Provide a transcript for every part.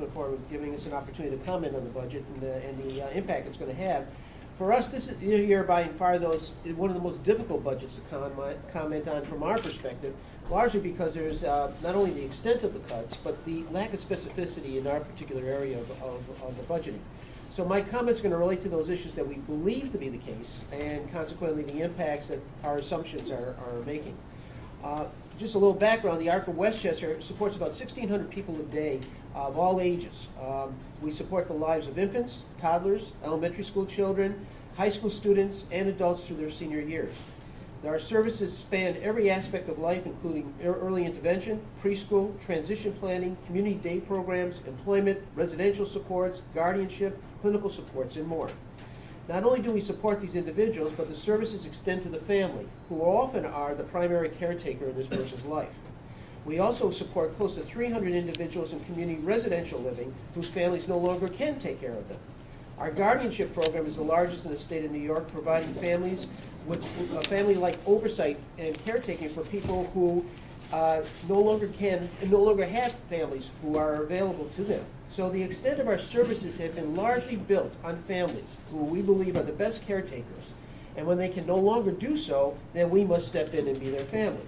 Assemblyman for giving us an opportunity to comment on the budget and the impact it's going to have. For us, this is year by far one of the most difficult budgets to comment on from our perspective, largely because there's not only the extent of the cuts, but the lack of specificity in our particular area of the budgeting. So my comments are going to relate to those issues that we believe to be the case, and consequently the impacts that our assumptions are making. Just a little background, the ARC of Westchester supports about 1,600 people a day of all ages. We support the lives of infants, toddlers, elementary school children, high school students, and adults through their senior years. Our services span every aspect of life, including early intervention, preschool, transition planning, community day programs, employment, residential supports, guardianship, clinical supports, and more. Not only do we support these individuals, but the services extend to the family, who often are the primary caretaker in this person's life. We also support close to 300 individuals in community residential living whose families no longer can take care of them. Our guardianship program is the largest in the state of New York, providing families with a family-like oversight and caretaking for people who no longer have families who are available to them. So the extent of our services have been largely built on families who we believe are the best caretakers. And when they can no longer do so, then we must step in and be their family.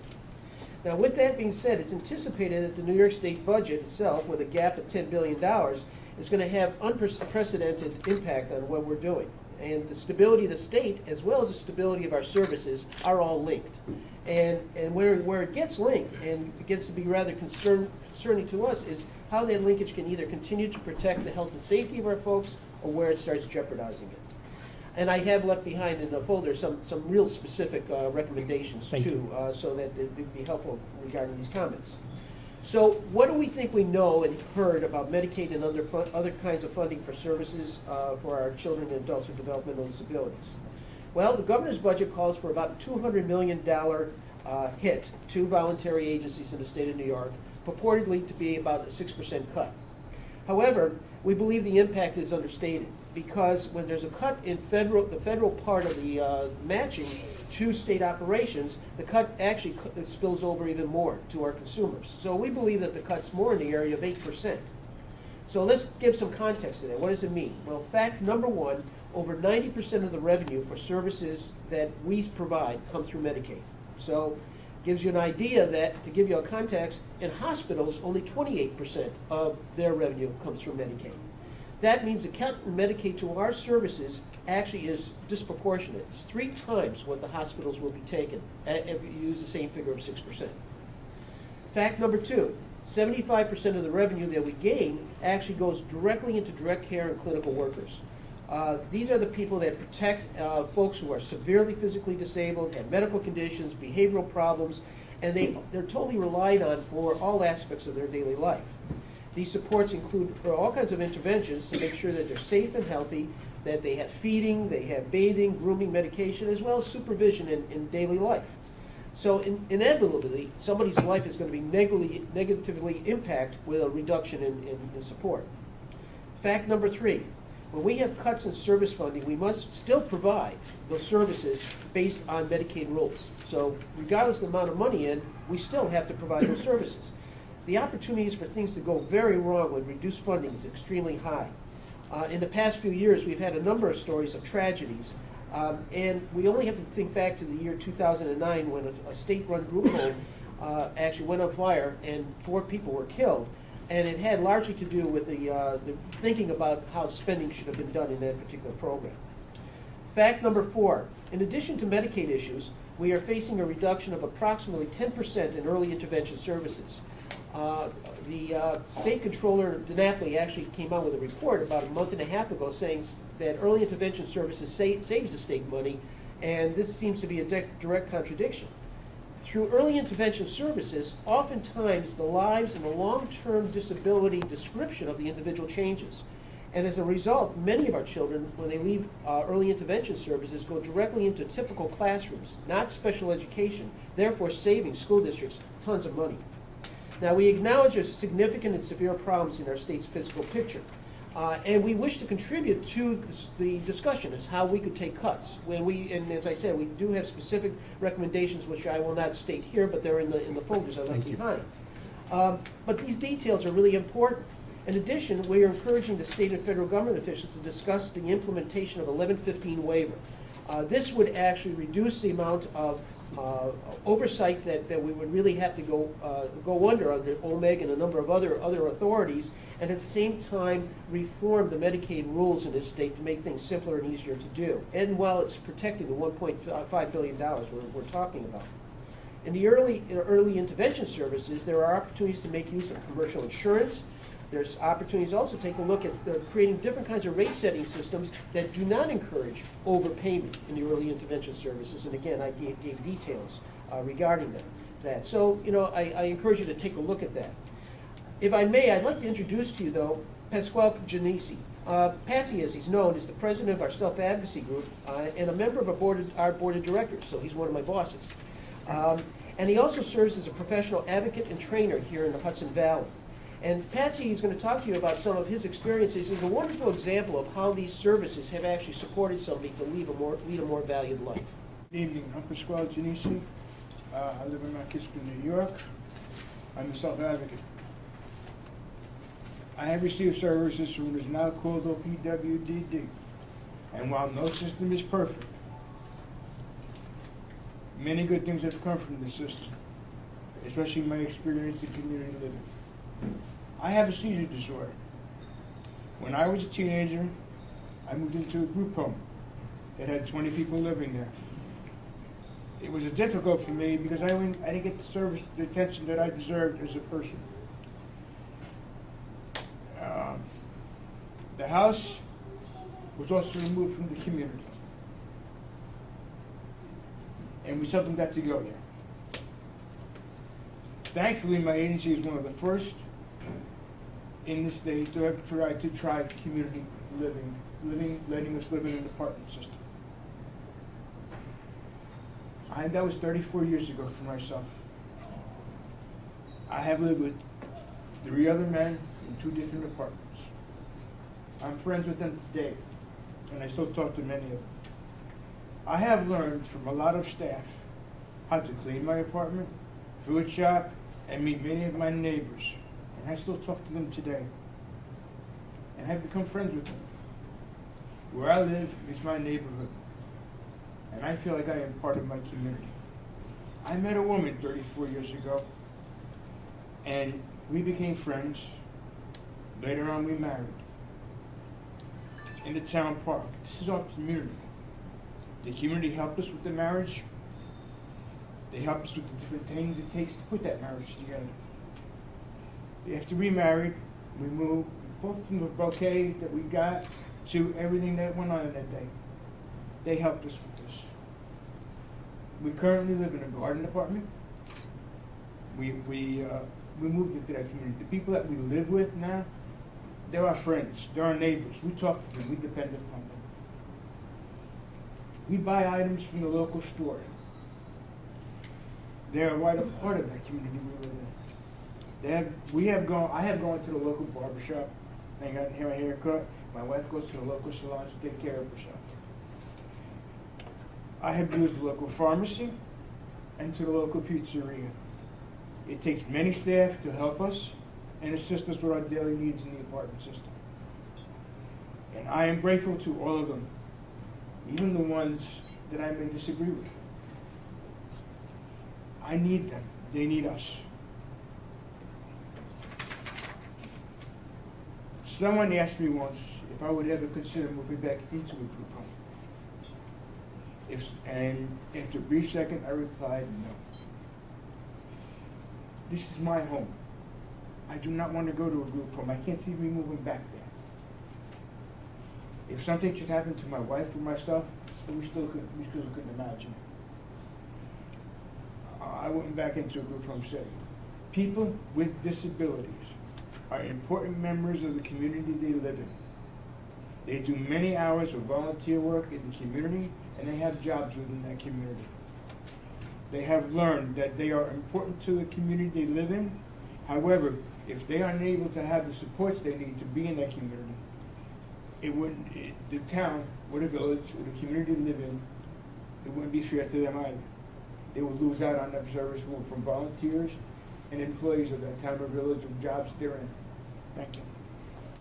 Now, with that being said, it's anticipated that the New York State budget itself, with a gap of $10 billion, is going to have unprecedented impact on what we're doing. And the stability of the state, as well as the stability of our services, are all linked. And where it gets linked, and it gets to be rather concerning to us, is how that linkage can either continue to protect the health and safety of our folks, or where it starts jeopardizing it. And I have left behind in the folder some real specific recommendations too, so that it would be helpful regarding these comments. So what do we think we know and heard about Medicaid and other kinds of funding for services for our children and adults with developmental disabilities? Well, the governor's budget calls for about a $200 million hit to voluntary agencies in the state of New York, purportedly to be about a 6% cut. However, we believe the impact is understated, because when there's a cut in the federal part of the matching to state operations, the cut actually spills over even more to our consumers. So we believe that the cut's more in the area of 8%. So let's give some context to that. What does it mean? Well, fact number one, over 90% of the revenue for services that we provide come through Medicaid. So gives you an idea that, to give you a context, in hospitals, only 28% of their revenue comes from Medicaid. That means the cut in Medicaid to our services actually is disproportionate. It's 3 times what the hospitals will be taking if you use the same figure of 6%. Fact number two, 75% of the revenue that we gain actually goes directly into direct care and clinical workers. These are the people that protect folks who are severely physically disabled, have medical conditions, behavioral problems, and they're totally relied on for all aspects of their daily life. These supports include all kinds of interventions to make sure that they're safe and healthy, that they have feeding, they have bathing, grooming, medication, as well as supervision in daily life. So inevitably, somebody's life is going to be negatively impacted with a reduction in support. Fact number three, when we have cuts in service funding, we must still provide those services based on Medicaid rules. So regardless of the amount of money in, we still have to provide those services. The opportunities for things to go very wrong with reduced funding is extremely high. In the past few years, we've had a number of stories of tragedies, and we only have to think back to the year 2009 when a state-run group home actually went on fire and 4 people were killed, and it had largely to do with the thinking about how spending should have been done in that particular program. Fact number 4, in addition to Medicaid issues, we are facing a reduction of approximately 10% in early intervention services. The state controller, DiNapoli, actually came out with a report about a month and a half ago saying that early intervention services saves the state money, and this seems to be a direct contradiction. Through early intervention services, oftentimes the lives and the long-term disability description of the individual changes. And as a result, many of our children, when they leave early intervention services, go directly into typical classrooms, not special education, therefore saving school districts tons of money. Now, we acknowledge there's significant and severe problems in our state's fiscal picture, and we wish to contribute to the discussion as how we could take cuts. And as I said, we do have specific recommendations, which I will not state here, but they're in the folders I left behind. But these details are really important. In addition, we are encouraging the state and federal government officials to discuss the implementation of 1115 waiver. This would actually reduce the amount of oversight that we would really have to go under OMEG and a number of other authorities, and at the same time reform the Medicaid rules in this state to make things simpler and easier to do. And while it's protecting the $1.5 billion we're talking about. In the early intervention services, there are opportunities to make use of commercial insurance. There's opportunities also to take a look at creating different kinds of rate setting systems that do not encourage overpayment in the early intervention services. And again, I gave details regarding that. So, I encourage you to take a look at that. If I may, I'd like to introduce to you, though, Pasquale Genesi. Patsy, as he's known, is the president of our self-advocacy group and a member of our board of directors, so he's one of my bosses. And he also serves as a professional advocate and trainer here in the Hudson Valley. And Patsy is going to talk to you about some of his experiences. He's a wonderful example of how these services have actually supported somebody to lead a more valued life. Good evening. I'm Pasquale Genesi. I live in Mount Kisco, New York. I'm a self-advocate. I have received services from what is now called OPWDD. And while no system is perfect, many good things have come from this system, especially my experience in community living. I have a seizure disorder. When I was a teenager, I moved into a group home that had 20 people living there. It was difficult for me because I didn't get the attention that I deserved as a person. The house was also removed from the community. And we seldom got to go there. Thankfully, my agency is one of the first in the state to have tried community letting us live in an apartment system. That was 34 years ago for myself. I have lived with 3 other men in 2 different apartments. I'm friends with them today, and I still talk to many of them. I have learned from a lot of staff how to clean my apartment, food shop, and meet many of my neighbors. And I still talk to them today. And I've become friends with them. Where I live is my neighborhood. And I feel like I am part of my community. I met a woman 34 years ago, and we became friends. Later on, we married. In the town park. This is our community. The community helped us with the marriage. They helped us with the different things it takes to put that marriage together. After we married, we moved from the bouquet that we got to everything that went on in that day. They helped us with this. We currently live in a garden apartment. We moved into that community. The people that we live with now, they're our friends. They're our neighbors. We talk to them. We depend upon them. We buy items from the local store. They're right a part of that community we live in. I have gone to the local barbershop and gotten my hair cut. My wife goes to the local salon to take care of herself. I have used the local pharmacy and to the local pizzeria. It takes many staff to help us and assist us with our daily needs in the apartment system. And I am grateful to all of them, even the ones that I may disagree with. I need them. They need us. Someone asked me once if I would ever consider moving back into a group home. And after a brief second, I replied, no. This is my home. I do not want to go to a group home. I can't see me moving back there. If something should happen to my wife or myself, we still couldn't imagine it. I went back into a group home setting. People with disabilities are important members of the community they live in. They do many hours of volunteer work in the community, and they have jobs within that community. They have learned that they are important to the community they live in. However, if they aren't able to have the supports they need to be in that community, the town or the village or the community they live in, it wouldn't be fair to them either. They would lose out on that service from volunteers and employees of that town or village or jobs they're in. Thank you.